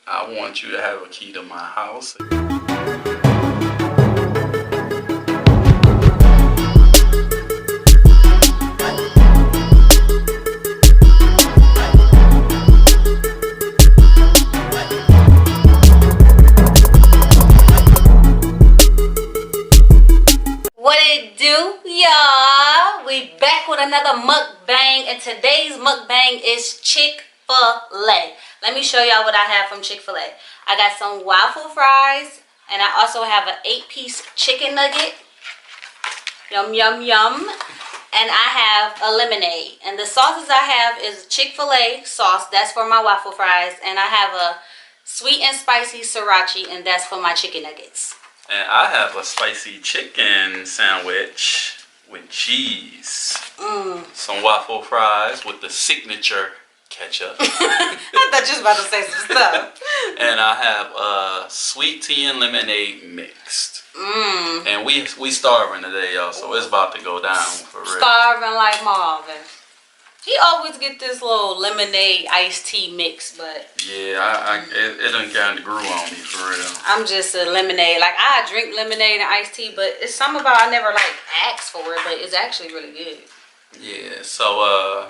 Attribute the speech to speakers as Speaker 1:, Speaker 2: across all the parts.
Speaker 1: I want you to have a key to my house.
Speaker 2: What it do, y'all? We back with another mukbang, and today's mukbang is Chick-Fil-A. Let me show y'all what I have from Chick-Fil-A. I got some waffle fries, and I also have an 8-piece chicken nugget. Yum, yum, yum. And I have a lemonade. And the sauces I have is Chick-Fil-A sauce. That's for my waffle fries. And I have a sweet and spicy sriracha, and that's for my chicken nuggets.
Speaker 1: And I have a spicy chicken sandwich with cheese. Some waffle fries with the signature ketchup.
Speaker 2: I thought you was about to say some stuff.
Speaker 1: And I have a sweet tea and lemonade mixed. And we starving today, y'all, so it's about to go down for real.
Speaker 2: Starving like Marvin. He always get this little lemonade iced tea mix, but
Speaker 1: yeah, it done kind of grew on me for real.
Speaker 2: I'm just a lemonade. Like, I drink lemonade and iced tea, but it's something about I never like asked for it, but it's actually really good.
Speaker 1: Yeah, so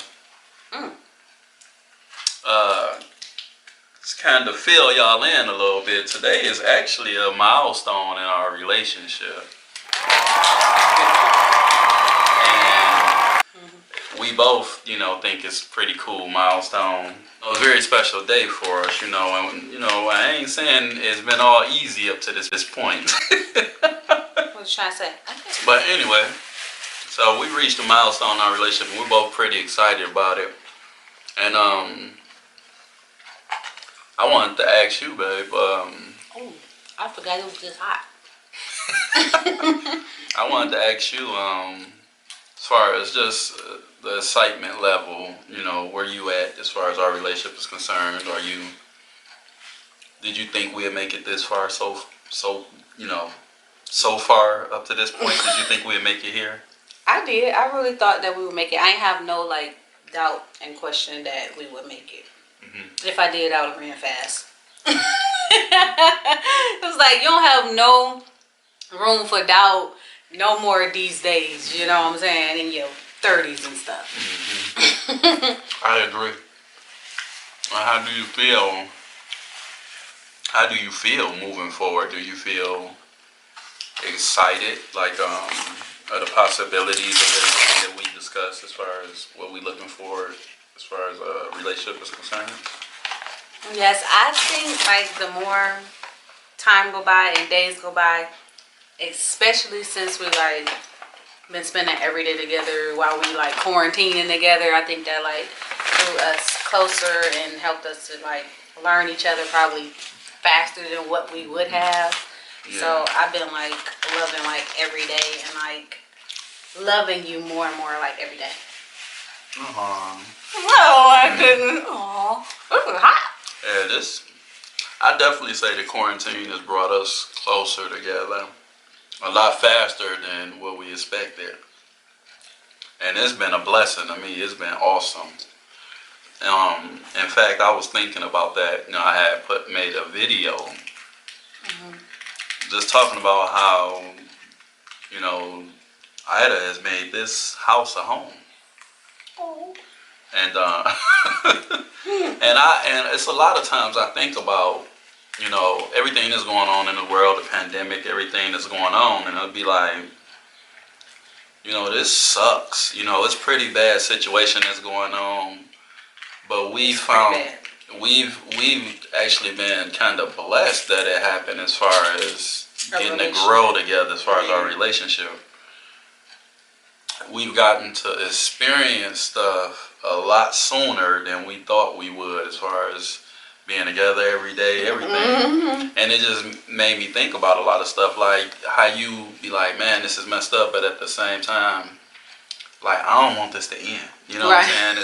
Speaker 1: just kind of fill y'all in a little bit. Today is actually a milestone in our relationship. We both, think it's a pretty cool milestone. A very special day for us, and I ain't saying it's been all easy up to this point.
Speaker 2: What was you trying to say?
Speaker 1: But anyway, so we reached a milestone in our relationship, and we're both pretty excited about it. And I wanted to ask you, babe.
Speaker 2: Oh, I forgot it was this hot.
Speaker 1: I wanted to ask you, as far as just the excitement level, where you at as far as our relationship is concerned? Did you think we'd make it this far so far up to this point? Did you think we'd make it here?
Speaker 2: I did. I really thought that we would make it. I ain't have no doubt and question that we would make it. If I did, I would have ran fast. It was like, you don't have no room for doubt no more these days, you know what I'm saying, in your 30s and stuff.
Speaker 1: I agree. How do you feel? How do you feel moving forward? Do you feel excited, at the possibilities of everything that we discussed as far as what we're looking for as far as a relationship is concerned?
Speaker 2: Yes, I think the more time go by and days go by, especially since we been spending every day together while we quarantining together, I think that drew us closer and helped us to learn each other probably faster than what we would have. Yeah. So I've been loving every day and loving you more and more every day. Oh, I couldn't. Aw, this is hot.
Speaker 1: Yeah, I definitely say the quarantine has brought us closer together a lot faster than what we expected. And it's been a blessing to me. It's been awesome. In fact, I was thinking about that. I had made a video just talking about how, Ida has made this house a home.
Speaker 2: Oh.
Speaker 1: And and it's a lot of times I think about, everything that's going on in the world, the pandemic, everything that's going on, and I'll be like, this sucks. It's a pretty bad situation that's going on, but we've actually been kind of blessed that it happened as far as getting to grow together as far as our relationship. We've gotten to experience stuff a lot sooner than we thought we would as far as being together every day, everything. And it just made me think about a lot of stuff, like how you be like, man, this is messed up, but at the same time, I don't want this to end. You know what I'm saying?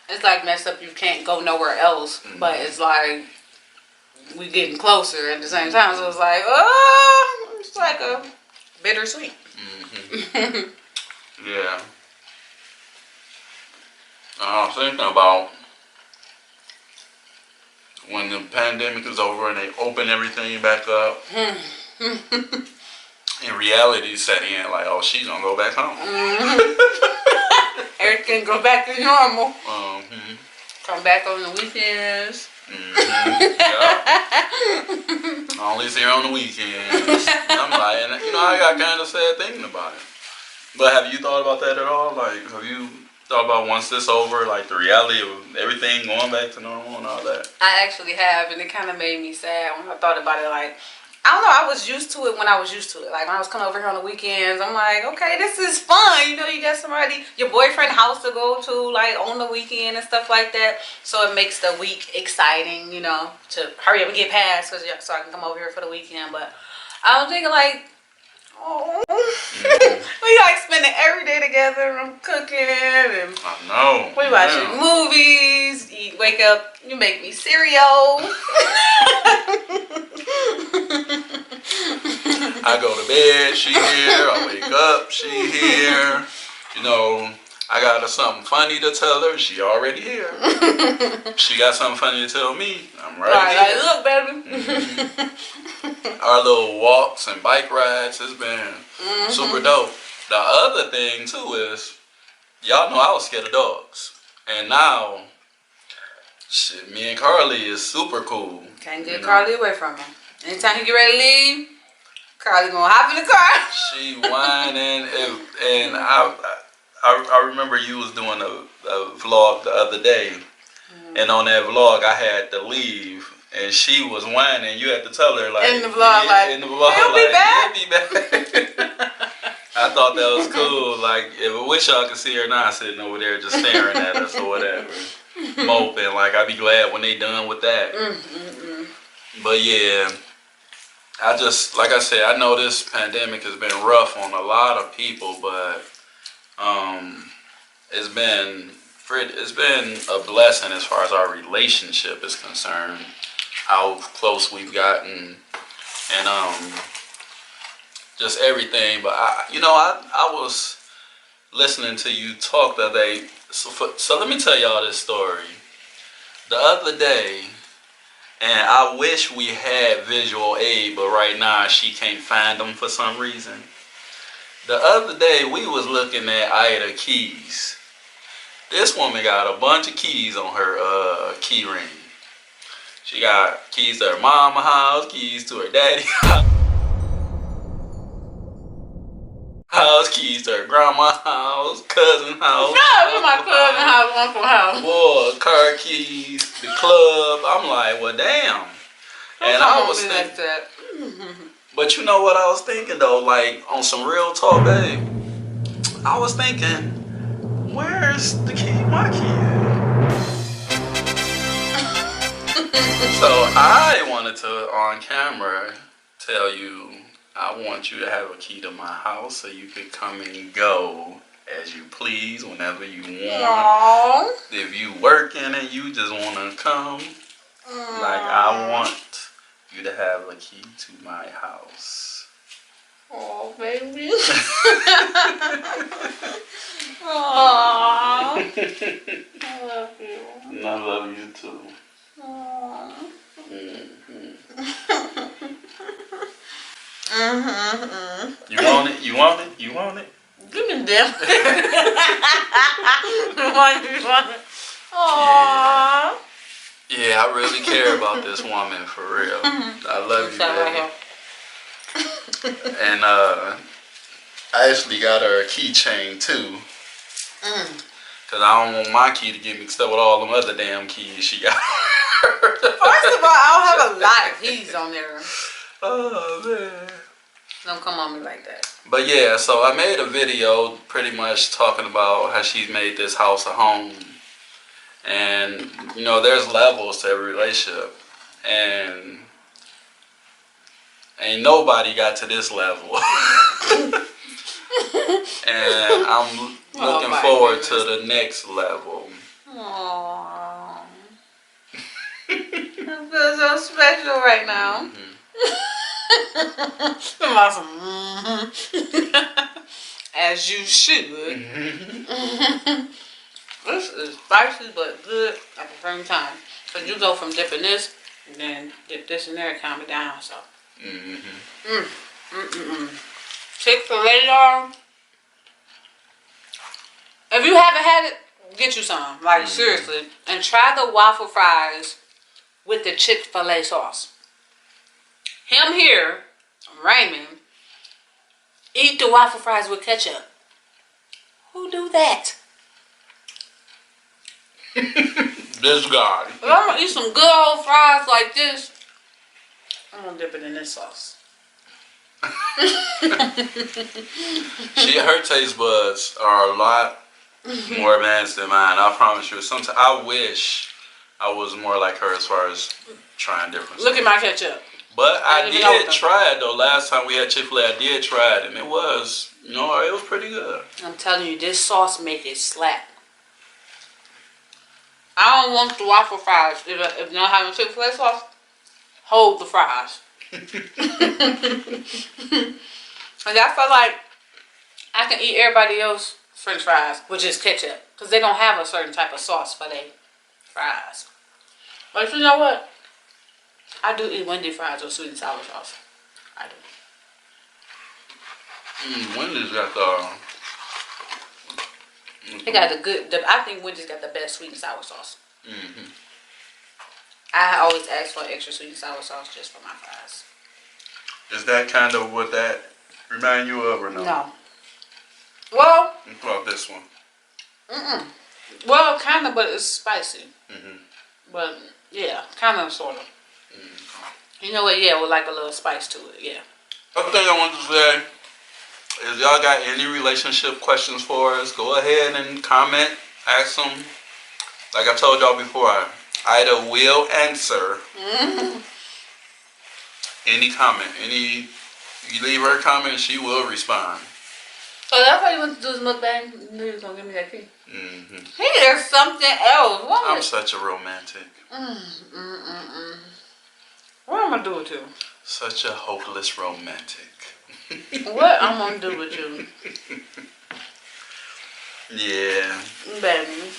Speaker 1: It's like
Speaker 2: messed up, you can't go nowhere else, but it's we getting closer at the same time, so it's like a bittersweet.
Speaker 1: Yeah. I was thinking about when the pandemic is over and they open everything back up, in reality set in like, oh, she's gonna go back home.
Speaker 2: Everything go back to normal.
Speaker 1: Mm-hmm.
Speaker 2: Come back on the weekends.
Speaker 1: Mm-hmm. Yeah. I only see her on the weekends. I'm like, and I got kind of sad thinking about it. But have you thought about that at all? Like, have you thought about once this over, like the reality of everything going back to normal and all that?
Speaker 2: I actually have, and it kind of made me sad when I thought about it. Like, I don't know, I was used to it when I was used to it. Like, when I was coming over here on the weekends, I'm like, okay, this is fun. You know, you got somebody, your boyfriend's house to go to, like, on the weekend and stuff like that. So it makes the week exciting, you know, to hurry up and get past so I can come over here for the weekend. But I was thinking, like, oh, we like spending every day together. I'm cooking and
Speaker 1: I know.
Speaker 2: we watching movies. Wake up, you make me cereal.
Speaker 1: I go to bed, she here. I wake up, she here. You know, I got something funny to tell her. She already here. She got something funny to tell me. I'm right here.
Speaker 2: Like, look, baby.
Speaker 1: Our little walks and bike rides has been super dope. The other thing too is, y'all know I was scared of dogs, and now, shit, me and Carly is super cool.
Speaker 2: Can't get Carly away from him. Anytime he get ready to leave, Carly gonna hop in the car.
Speaker 1: She whining, and I remember you was doing a vlog the other day, and on that vlog I had to leave. And she was whining. You had to tell her, like,
Speaker 2: in the vlog,
Speaker 1: he'll be back. He'll be back. I thought that was cool. Like, I wish y'all could see her now sitting over there just staring at us or whatever, moping. Like, I'd be glad when they done with that. But yeah, I just, like I said, I know this pandemic has been rough on a lot of people, but it's been a blessing as far as our relationship is concerned. How close we've gotten, and just everything. But I was listening to you talk the other day. So let me tell y'all this story. The other day, and I wish we had visual aid, but right now she can't find them for some reason. The other day we was looking at Ida keys. This woman got a bunch of keys on her key ring. She got keys to her mama's house, keys to her daddy's house, keys to her grandma's house, cousin's house.
Speaker 2: No, to my cousin's house, uncle's house.
Speaker 1: Boy, car keys, the club. I'm like, well, damn. And I was thinking, but you know what I was thinking though, like on some real talk, babe. I was thinking, where's the key? My key at? So I wanted to, on camera, tell you I want you to have a key to my house so you could come and go as you please whenever you want.
Speaker 2: Aww.
Speaker 1: If you working and you just want to come, like I want you to have a key to my house.
Speaker 2: Oh, baby. Aww. I love you.
Speaker 1: And I love you too.
Speaker 2: Aww.
Speaker 1: You want it? You want it? You want it?
Speaker 2: Give me them. You want it? Aww.
Speaker 1: Yeah, I really care about this woman for real. I love you, baby. And I actually got her a keychain too. Cause I don't want my key to get mixed up with all them other damn keys she got.
Speaker 2: First of all, I don't have a lot of keys on there.
Speaker 1: Oh man.
Speaker 2: Don't come on me like that.
Speaker 1: But yeah, so I made a video pretty much talking about how she's made this house a home. And you know, there's levels to every relationship. And ain't nobody got to this level. And I'm looking forward to the next level.
Speaker 2: Aww. I feel so special right now. As you should. This is spicy but good at the same time. Cause you go from dipping this And then dip this in there, calm it down. So. Chick-fil-A, y'all. If you haven't had it, get you some. Like, seriously. And try the waffle fries with the Chick-fil-A sauce. Him here, Raymond, eat the waffle fries with ketchup. Who do that?
Speaker 1: This guy.
Speaker 2: If I'm gonna eat some good old fries like this, I'm gonna dip it in this sauce.
Speaker 1: Her taste buds are a lot more advanced than mine. I promise you. Sometimes I wish I was more like her as far as trying different
Speaker 2: Look
Speaker 1: stuff.
Speaker 2: at my ketchup.
Speaker 1: But I did try it though. Last time we had Chick-fil-A, I did try it, and it was, it was pretty good.
Speaker 2: I'm telling you, this sauce make it slap. I don't want the waffle fries. If not having Chick-fil-A sauce, hold the fries. And I feel like I can eat everybody else French fries, which is ketchup, because they don't have a certain type of sauce for their fries. But you know what? I do eat Wendy fries with sweet and sour sauce. I do.
Speaker 1: Wendy's got
Speaker 2: They got the good. I think Wendy's got the best sweet and sour sauce. I always ask for extra sweet and sour sauce just for my fries.
Speaker 1: Is that kind of what that remind you of, or no?
Speaker 2: No. Well.
Speaker 1: What about this one?
Speaker 2: Well, kind of, but it's spicy. But yeah, kind of, sort of. You know what? Yeah, with like a little spice to it. Yeah.
Speaker 1: Other thing I want to say is, y'all got any relationship questions for us? Go ahead and comment, ask them. Like I told y'all before, Ida will answer any comment. You leave her a comment, she will respond.
Speaker 2: So that's why you want to do this mukbang? You knew you was going to give me that key. He is something else.
Speaker 1: I'm such a romantic.
Speaker 2: What am I going to do with you?
Speaker 1: Such a hopeless romantic.
Speaker 2: What I'm going to do with you?
Speaker 1: Yeah.
Speaker 2: Baby.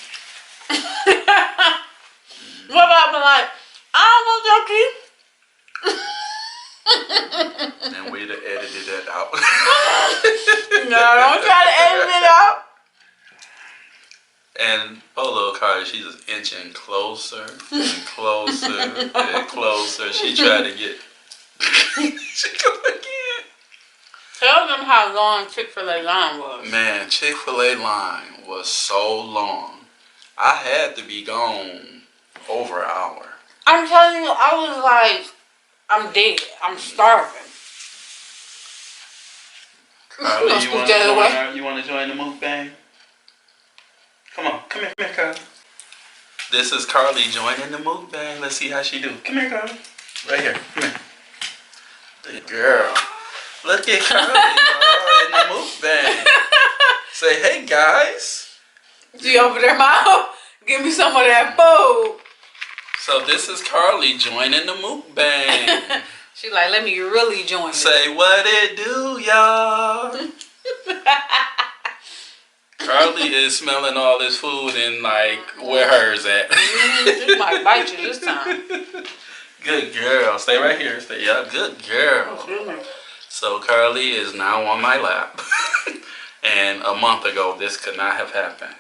Speaker 2: What about me like, I don't want your key?
Speaker 1: And we'd have edited that out.
Speaker 2: No, don't try to edit it out.
Speaker 1: And poor little Cardi, she's just inching closer and closer and closer. She tried to get. She come again.
Speaker 2: Tell them how long Chick-fil-A line was.
Speaker 1: Man, Chick-fil-A line was so long. I had to be gone over an hour.
Speaker 2: I'm telling you, I was like, I'm dead. I'm starving.
Speaker 1: Carly, you want to join the mukbang? Come on, come here, Carly. This is Carly joining the mukbang. Let's see how she do. Come here, Carly. Right here. Come here. Good girl. Look at Carly in the mukbang. Say, hey guys.
Speaker 2: She over there, Mom. Give me some of that food.
Speaker 1: So this is Carly joining the mukbang.
Speaker 2: She like, let me really join.
Speaker 1: Say what it do, y'all. Carly is smelling all this food and like where hers at.
Speaker 2: She might bite you this time.
Speaker 1: Good girl. Stay right here. Stay. Yeah, good girl. So Carly is now on my lap. And a month ago, this could not have happened.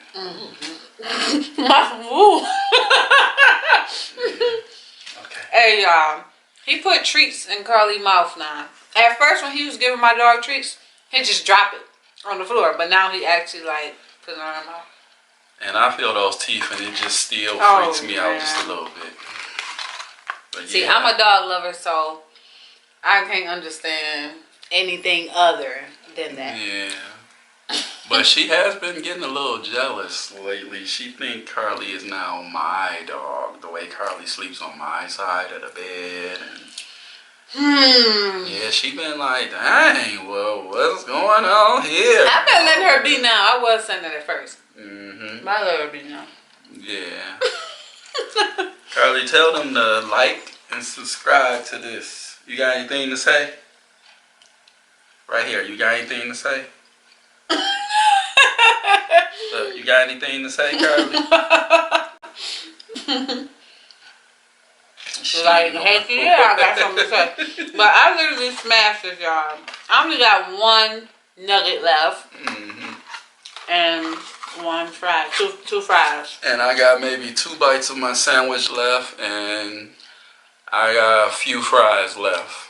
Speaker 1: Okay.
Speaker 2: Hey, y'all. He put treats in Carly's mouth now. At first, when he was giving my dog treats, he'd just drop it on the floor. But now he actually, like, put it on her mouth.
Speaker 1: And I feel those teeth, and it just still freaks me out just a little bit. But
Speaker 2: see,
Speaker 1: yeah.
Speaker 2: I'm a dog lover, so I can't understand anything other than that.
Speaker 1: Yeah. But she has been getting a little jealous lately. She think Carly is now my dog. The way Carly sleeps on my side of the bed. And yeah, she been like, dang, well, what's going on here?
Speaker 2: I've been letting her be now. I was saying that at first. But I let her be now.
Speaker 1: Yeah. Carly, tell them to like and subscribe to this. You got anything to say? Right here, you got anything to say? Look, you got anything to say, Carly?
Speaker 2: Like, heck yeah, I got something to say. But I literally smashed this, y'all. I only got one nugget left. And one fry, two fries.
Speaker 1: And I got maybe 2 bites of my sandwich left, and I got a few fries left.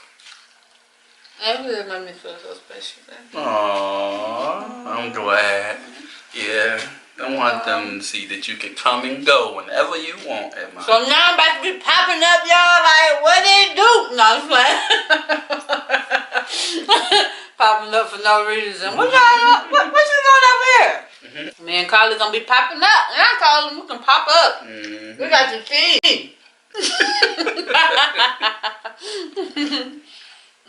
Speaker 2: That really made me feel so special.
Speaker 1: Aww, I'm glad. Yeah, I want them to see that you can come and go whenever you want at my.
Speaker 2: So now I'm about to be popping up, y'all, like, what they do? No, I'm playing. Popping up for no reason. What y'all, what you doing over here? Me and Carly gonna be popping up. And I call them, we can pop up. We got the key.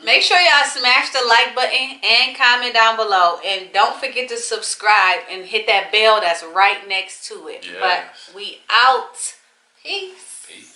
Speaker 2: Make sure y'all smash the like button and comment down below. And don't forget to subscribe and hit that bell that's right next to it.
Speaker 1: Yes.
Speaker 2: But we out. Peace.
Speaker 1: Peace.